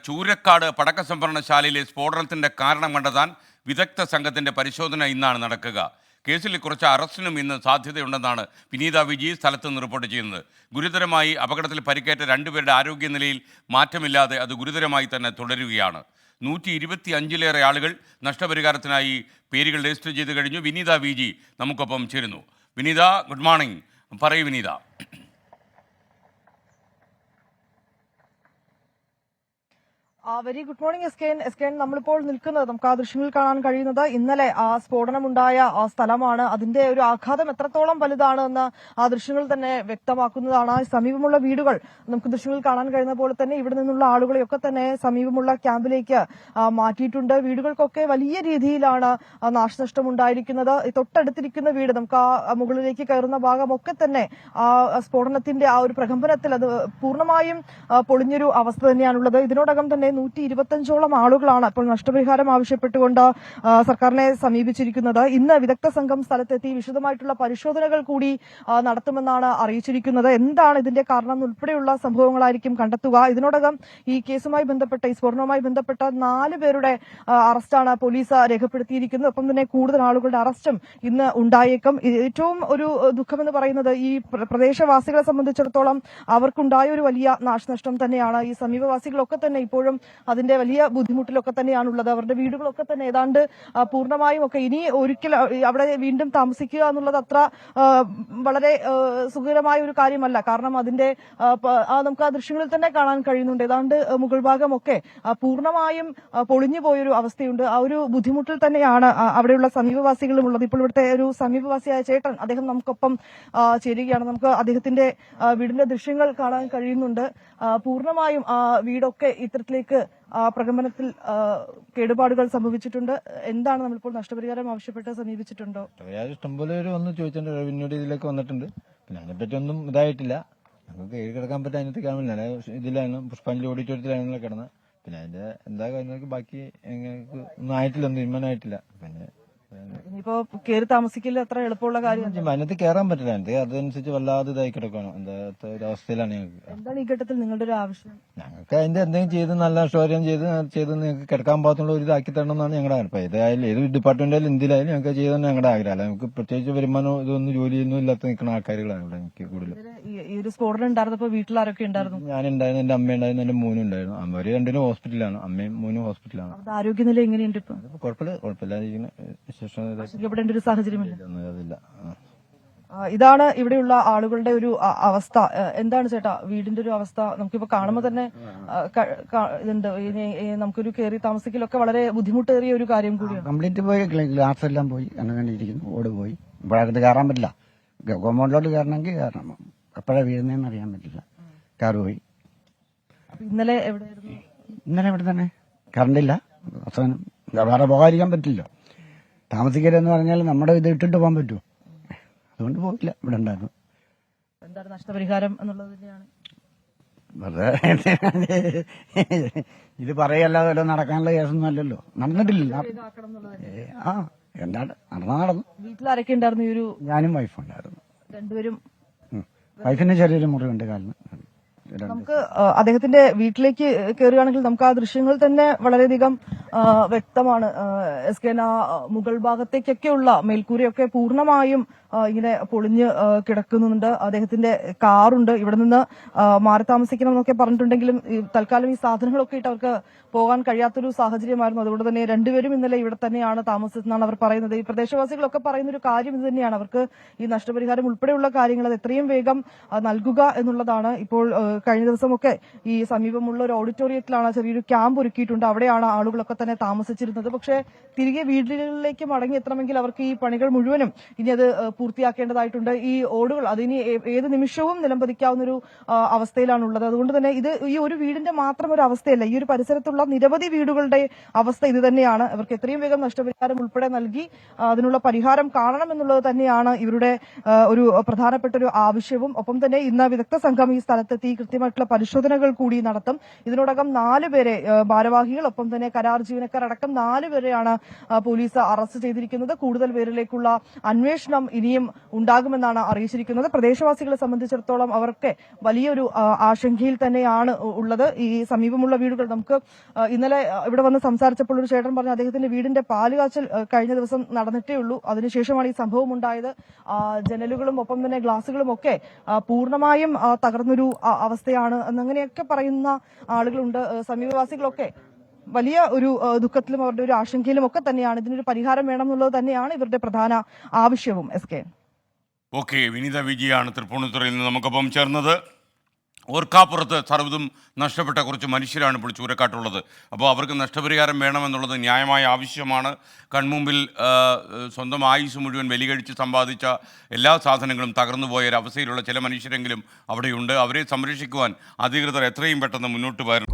ചൂരക്കാട് പടക്ക സംഭരണശാലയിലെ സ്ഫോടനത്തിന്റെ കാരണം കണ്ടെത്താൻ വിദഗ്ധ സംഘത്തിന്റെ പരിശോധന ഇന്നാണ് നടക്കുക. കേസിൽ കുറച്ച് അറസ്റ്റിനും ഇന്ന് സാധ്യതയുണ്ടെന്നാണ് വിനീത വിജി സ്ഥലത്ത് നിന്ന് റിപ്പോർട്ട് ചെയ്യുന്നത്. ഗുരുതരമായി അപകടത്തിൽ പരിക്കേറ്റ രണ്ടുപേരുടെ ആരോഗ്യനിലയിൽ മാറ്റമില്ലാതെ അത് ഗുരുതരമായി തന്നെ തുടരുകയാണ്. 125-ലേറെ ആളുകൾ നഷ്ടപരിഹാരത്തിനായി പേരുകൾ രജിസ്റ്റർ ചെയ്ത് കഴിഞ്ഞു. വിനീത വിജി നമുക്കൊപ്പം ചേരുന്നു. Vineetha, good morning. പറയൂ Vineetha. Very good morning S K. നമ്മളിപ്പോൾ നിൽക്കുന്നത്, നമുക്ക് ആ ദൃശ്യങ്ങളിൽ കാണാൻ കഴിയുന്നത് ഇന്നലെ ആ സ്ഫോടനമുണ്ടായ ആ സ്ഥലമാണ്. അതിന്റെ ഒരു ആഘാതം എത്രത്തോളം വലുതാണ് എന്ന് ആ ദൃശ്യങ്ങൾ തന്നെ വ്യക്തമാക്കുന്നതാണ്. സമീപമുള്ള വീടുകൾ നമുക്ക് ദൃശ്യങ്ങളിൽ കാണാൻ കഴിയുന്ന പോലെ തന്നെ ഇവിടെ നിന്നുള്ള ആളുകളെയൊക്കെ തന്നെ സമീപമുള്ള ക്യാമ്പിലേക്ക് മാറ്റിയിട്ടുണ്ട്. വീടുകൾക്കൊക്കെ വലിയ രീതിയിലാണ് നാശനഷ്ടം ഉണ്ടായിരിക്കുന്നത്. തൊട്ടടുത്തിരിക്കുന്ന വീട്, നമുക്ക് ആ മുകളിലേക്ക് കയറുന്ന ഭാഗമൊക്കെ തന്നെ ആ സ്ഫോടനത്തിന്റെ ആ ഒരു പ്രകമ്പനത്തിൽ അത് പൂർണ്ണമായും പൊളിഞ്ഞൊരു അവസ്ഥ തന്നെയാണുള്ളത്. ഇതിനോടകം തന്നെ 125ഓളം ആളുകളാണ് ഇപ്പോൾ നഷ്ടപരിഹാരം ആവശ്യപ്പെട്ടുകൊണ്ട് സർക്കാരിനെ സമീപിച്ചിരിക്കുന്നത്. ഇന്ന് വിദഗ്ധ സംഘം സ്ഥലത്തെത്തി വിശദമായിട്ടുള്ള പരിശോധനകൾ കൂടി നടത്തുമെന്നാണ് അറിയിച്ചിരിക്കുന്നത്. എന്താണ് ഇതിന്റെ കാരണം ഉൾപ്പെടെയുള്ള സംഭവങ്ങളായിരിക്കും കണ്ടെത്തുക. ഇതിനോടകം ഈ കേസുമായി ബന്ധപ്പെട്ട, ഈ സ്ഫോടനവുമായി ബന്ധപ്പെട്ട 4 പേരുടെ അറസ്റ്റാണ് പോലീസ് രേഖപ്പെടുത്തിയിരിക്കുന്നത്. ഒപ്പം തന്നെ കൂടുതൽ ആളുകളുടെ അറസ്റ്റും ഇന്ന് ഉണ്ടായേക്കും. ഏറ്റവും ഒരു ദുഃഖമെന്ന് പറയുന്നത് ഈ പ്രദേശവാസികളെ സംബന്ധിച്ചിടത്തോളം അവർക്കുണ്ടായ ഒരു വലിയ നാശനഷ്ടം തന്നെയാണ്. ഈ സമീപവാസികളൊക്കെ തന്നെ ഇപ്പോഴും അതിന്റെ വലിയ ബുദ്ധിമുട്ടിലൊക്കെ തന്നെയാണുള്ളത്. അവരുടെ വീടുകളൊക്കെ തന്നെ ഏതാണ്ട് പൂർണ്ണമായും ഒക്കെ ഇനി ഒരിക്കൽ അവിടെ വീണ്ടും താമസിക്കുക എന്നുള്ളത് അത്ര വളരെ സുഖകരമായ ഒരു കാര്യമല്ല. കാരണം അതിന്റെ നമുക്ക് ആ ദൃശ്യങ്ങളിൽ തന്നെ കാണാൻ കഴിയുന്നുണ്ട്. ഏതാണ്ട് മുകൾ ഭാഗമൊക്കെ പൂർണ്ണമായും പൊളിഞ്ഞു പോയൊരു അവസ്ഥയുണ്ട്. ആ ഒരു ബുദ്ധിമുട്ടിൽ തന്നെയാണ് അവിടെയുള്ള സമീപവാസികളും ഉള്ളത്. ഇപ്പോൾ ഇവിടുത്തെ ഒരു സമീപവാസിയായ ചേട്ടൻ, അദ്ദേഹം നമുക്കൊപ്പം ചേരുകയാണ്. നമുക്ക് അദ്ദേഹത്തിന്റെ വീടിന്റെ ദൃശ്യങ്ങൾ കാണാൻ കഴിയുന്നുണ്ട്. പൂർണ്ണമായും വീടൊക്കെ ഇത്തരത്തിലേക്ക് പ്രകമ്പനത്തിൽ കേടുപാടുകൾ സംഭവിച്ചിട്ടുണ്ട്. എന്താണ് നമ്മളിപ്പോൾ നഷ്ടപരിഹാരം ആവശ്യപ്പെട്ട് സമീപിച്ചിട്ടുണ്ടോ? ഇഷ്ടംപോലെ പേര് വന്ന് ചോദിച്ചിട്ടുണ്ട്. റവന്യൂടെ ഇതിലേക്ക് വന്നിട്ടുണ്ട്. പിന്നെ അതിനെപ്പറ്റി ഒന്നും ഇതായിട്ടില്ല. ഞങ്ങൾക്ക് കയറി കിടക്കാൻ പറ്റാൻ അതിനകത്ത് കാണുന്നില്ല. ഇതിലാണ് പുഷ്പാഞ്ജലി ഓഡിറ്റോറിയത്തിലാണ് കിടന്നത്. പിന്നെ അതിന്റെ എന്താ കാര്യങ്ങൾക്ക് ബാക്കി ഒന്നും ആയിട്ടില്ല, ഒന്നും തീരുമാനമായിട്ടില്ല. പിന്നെ ഇനിയിപ്പോ കയറി താമസിക്കൽ അത്ര എളുപ്പമുള്ള കാര്യം അതിനകത്ത് കയറാൻ പറ്റില്ല. അതിനകത്ത് അതനുസരിച്ച് വല്ലാതെ ഇതായി കിടക്കുകയാണ്. എന്താ ഒരു അവസ്ഥയിലാണ് ഞങ്ങൾക്ക്. എന്താണ് ഈ ഘട്ടത്തിൽ നിങ്ങളുടെ ഒരു ആവശ്യം? ഞങ്ങൾക്ക് അതിന്റെ എന്തെങ്കിലും ചെയ്ത് നല്ല സ്റ്റോറിയം ചെയ്ത് നിങ്ങൾക്ക് കിടക്കാൻ പാകത്തുള്ള ഒരു ഇതാക്കി തരണം എന്നാണ് ഞങ്ങളുടെ ആഗ്രഹം. ഏതായാലും ഏത് ഡിപ്പാർട്ട്മെന്റായാലും എന്തിലായാലും ഞങ്ങൾക്ക് ചെയ്തെന്ന് ഞങ്ങളുടെ ആഗ്രഹം. അല്ല, നമുക്ക് പ്രത്യേകിച്ച് വരുമാനം ഇതൊന്നും ജോലിയൊന്നും ഇല്ലാത്ത നിൽക്കുന്ന ആൾക്കാരുകളാണ് ഇവിടെ എനിക്ക് കൂടുതൽ. ഈ ഒരു സ്ഫോടനം ഉണ്ടായിരുന്നപ്പോ വീട്ടിലാരൊക്കെ ഉണ്ടായിരുന്നു? ഞാനുണ്ടായിരുന്നു, എന്റെ അമ്മ ഉണ്ടായിരുന്നു, എന്റെ മോനും ഉണ്ടായിരുന്നു. അവര് രണ്ടിനും ഹോസ്പിറ്റലാണ്. അമ്മയും മോനും ഹോസ്പിറ്റലാണ്. ആരോഗ്യനില എങ്ങനെയുണ്ട് ഇപ്പൊ? കുഴപ്പമില്ലാതിരിക്കുന്ന വിശേഷം ഒരു സാഹചര്യമില്ല. അതില്ല. ഇതാണ് ഇവിടെയുള്ള ആളുകളുടെ ഒരു അവസ്ഥ. എന്താണ് ചേട്ടാ വീടിന്റെ ഒരു അവസ്ഥ? നമുക്കിപ്പോ കാണുമ്പോൾ തന്നെ ഇതുണ്ട്. നമുക്കൊരു കയറി താമസിക്കലൊക്കെ വളരെ ബുദ്ധിമുട്ടേറിയ ഒരു കാര്യം കൂടിയാണ്. കംപ്ലീറ്റ് പോയി, ഗ്ലാസ് എല്ലാം പോയി, കണ്ടിരിക്കുന്നു. ഓട് പോയി. ഇപ്പോഴകത്ത് കയറാൻ പറ്റില്ല. കോമ്പൗണ്ടിലോട്ട് കയറണമെങ്കിൽ കയറണം. എപ്പോഴാണ് വീഴുന്നതെന്ന് അറിയാൻ പറ്റില്ല. കാറ് പോയി. ഇന്നലെ എവിടെയായിരുന്നു? ഇന്നലെ ഇവിടെ തന്നെ. കറണ്ടില്ല. അവസാനം വേറെ പോകാതിരിക്കാൻ പറ്റില്ല. താമസിക്കരുതെന്ന് പറഞ്ഞാൽ നമ്മുടെ ഇത് ഇട്ടിട്ട് പോകാൻ പറ്റുമോ? അതുകൊണ്ട് പോയില്ല, ഇവിടെ ഉണ്ടായിരുന്നു. എന്താണ് നഷ്ടപരിഹാരം എന്നുള്ളത് തന്നെയാണ്. വെറുതെ ഇത് പറയല്ലാതെ വല്ല നടക്കാനുള്ള കേസൊന്നും അല്ലല്ലോ. നടന്നിട്ടില്ല. എന്താണ് നടന്നു. വീട്ടിലാരൊക്കെ ഉണ്ടായിരുന്നു? ഈ ഒരു ഞാനും വൈഫും ഉണ്ടായിരുന്നു. രണ്ടുപേരും. വൈഫിന് ചെറിയൊരു മുറിവുണ്ട് കാലിന്. നമുക്ക് അദ്ദേഹത്തിന്റെ വീട്ടിലേക്ക് കയറുകയാണെങ്കിൽ നമുക്ക് ആ ദൃശ്യങ്ങൾ തന്നെ വളരെയധികം വ്യക്തമാണ്. എസ് കെ, മുകൾ ഭാഗത്തേക്കൊക്കെയുള്ള മേൽക്കൂരയൊക്കെ പൂർണ്ണമായും ഇങ്ങനെ പൊളിഞ്ഞ് കിടക്കുന്നുണ്ട്. അദ്ദേഹത്തിന്റെ കാറുണ്ട്. ഇവിടെ നിന്ന് മാറി താമസിക്കണം എന്നൊക്കെ പറഞ്ഞിട്ടുണ്ടെങ്കിലും തൽക്കാലം ഈ സാധനങ്ങളൊക്കെ ഇട്ട് അവർക്ക് പോകാൻ കഴിയാത്തൊരു സാഹചര്യമായിരുന്നു. അതുകൊണ്ട് തന്നെ രണ്ടുപേരും ഇന്നലെ ഇവിടെ തന്നെയാണ് താമസിച്ചതെന്നാണ് അവർ പറയുന്നത്. ഈ പ്രദേശവാസികളൊക്കെ പറയുന്ന ഒരു കാര്യം ഇത് തന്നെയാണ്. അവർക്ക് ഈ നഷ്ടപരിഹാരം ഉൾപ്പെടെയുള്ള കാര്യങ്ങൾ അത് എത്രയും വേഗം നൽകുക എന്നുള്ളതാണ്. ഇപ്പോൾ കഴിഞ്ഞ ദിവസമൊക്കെ ഈ സമീപമുള്ള ഒരു ഓഡിറ്റോറിയത്തിലാണ് ചെറിയൊരു ക്യാമ്പ് ഒരുക്കിയിട്ടുണ്ട്. അവിടെയാണ് ആളുകളൊക്കെ തന്നെ താമസിച്ചിരുന്നത്. പക്ഷേ തിരികെ വീടുകളിലേക്ക് മടങ്ങി എത്തണമെങ്കിൽ അവർക്ക് ഈ പണികൾ മുഴുവനും ഇനി അത് പൂർത്തിയാക്കേണ്ടതായിട്ടുണ്ട്. ഈ ഓടുകൾ അതിനി ഏത് നിമിഷവും നിലംപതിക്കാവുന്ന ഒരു അവസ്ഥയിലാണുള്ളത്. അതുകൊണ്ട് തന്നെ ഇത് ഈ ഒരു വീടിന്റെ മാത്രം ഒരു അവസ്ഥയല്ല, ഈ ഒരു പരിസരത്തുള്ള നിരവധി വീടുകളുടെ അവസ്ഥ ഇത് തന്നെയാണ്. അവർക്ക് എത്രയും വേഗം നഷ്ടപരിഹാരം ഉൾപ്പെടെ നൽകി അതിനുള്ള പരിഹാരം കാണണമെന്നുള്ളത് തന്നെയാണ് ഇവരുടെ ഒരു പ്രധാനപ്പെട്ട ഒരു ആവശ്യവും. ഒപ്പം തന്നെ ഇന്ന് വിദഗ്ധ സംഘം ഈ സ്ഥലത്തെത്തി കൃത്യമായിട്ടുള്ള പരിശോധനകൾ കൂടി നടത്തും. ഇതിനോടകം 4 പേരെ ഭാരവാഹികൾ, ഒപ്പം തന്നെ കരാർ ജീവനക്കാരടക്കം 4 പേരെയാണ് പോലീസ് അറസ്റ്റ് ചെയ്തിരിക്കുന്നത്. കൂടുതൽ പേരിലേക്കുള്ള അന്വേഷണം ഇനിയും ഉണ്ടാകുമെന്നാണ് അറിയിച്ചിരിക്കുന്നത്. പ്രദേശവാസികളെ സംബന്ധിച്ചിടത്തോളം അവർക്ക് വലിയൊരു ആശങ്കയിൽ തന്നെയാണ് ഉള്ളത്. ഈ സമീപമുള്ള വീടുകൾ നമുക്ക് ഇന്നലെ ഇവിടെ വന്ന് സംസാരിച്ചപ്പോൾ ഒരു ചേട്ടൻ പറഞ്ഞു അദ്ദേഹത്തിന്റെ വീടിന്റെ പാലുകാച്ചൽ കഴിഞ്ഞ ദിവസം നടന്നിട്ടേ ഉള്ളൂ. അതിനുശേഷമാണ് ഈ സംഭവം ഉണ്ടായത്. ജനലുകളും ഒപ്പം തന്നെ ഗ്ലാസുകളും ഒക്കെ പൂർണ്ണമായും തകർന്നൊരു അവസ്ഥയാണ് എന്നങ്ങനെയൊക്കെ പറയുന്ന ആളുകളുണ്ട്. സമീപവാസികളൊക്കെ വലിയ ഒരു ദുഃഖത്തിലും അവരുടെ ഒരു ആശങ്കയിലും ഒക്കെ തന്നെയാണ്. ഇതിനൊരു പരിഹാരം വേണം എന്നുള്ളത് തന്നെയാണ് ഇവരുടെ പ്രധാന ആവശ്യവും. SK. ഓക്കെ, വിനീത വിജിയാണ് തൃപ്പൂണിത്തുറയിൽ നിന്ന് നമുക്കൊപ്പം ചേർന്നത്. ഓർക്കാപ്പുറത്ത് സർവ്വതും നഷ്ടപ്പെട്ട കുറച്ച് മനുഷ്യരാണ് ഇപ്പോൾ ചൂരക്കാട്ടുള്ളത്. അപ്പോൾ അവർക്ക് നഷ്ടപരിഹാരം വേണമെന്നുള്ളത് ന്യായമായ ആവശ്യമാണ്. കൺമുമ്പിൽ സ്വന്തം ആയുസ് മുഴുവൻ ബലികഴിച്ച് സമ്പാദിച്ച എല്ലാ സാധനങ്ങളും തകർന്നു പോയ ഒരു അവസ്ഥയിലുള്ള ചില മനുഷ്യരെങ്കിലും അവിടെയുണ്ട്. അവരെ സംരക്ഷിക്കുവാൻ അധികൃതർ എത്രയും പെട്ടെന്ന് മുന്നോട്ട് വരണം.